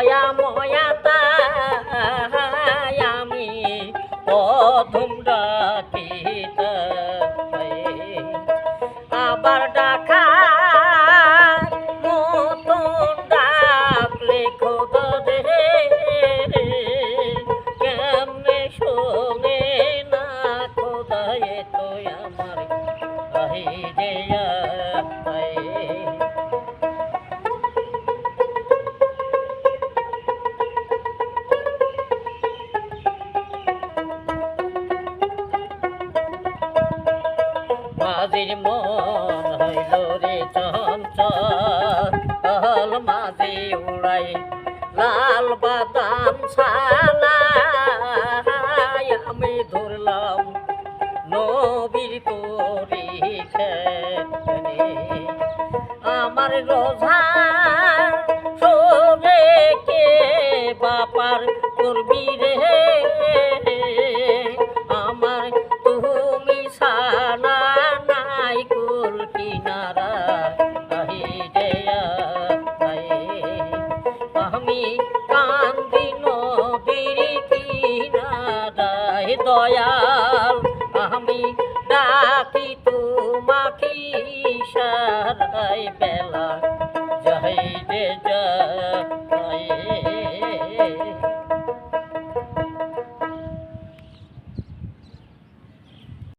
ময়া তাই আমি প্রথম ডাকিতে আবার ডাকা মতন ডাকলে খোদা রে কেমনে শোনে না খোদা এ তো আমার আহি যে মাঝির মন হইল রে চঞ্চল মাঝি উড়াই লাল বাদাম ছালাই আমি ধরলাম নবীর পরীক্ষা আমার রোজা সোলে কে বাপার করবি রে আমার তুমি সানা নাই কুল কিনারা আমি কান্দি নদীর কিনারায় দয়াল আমি ডাকি তোমাকে সারাই বেলা যাই রে যা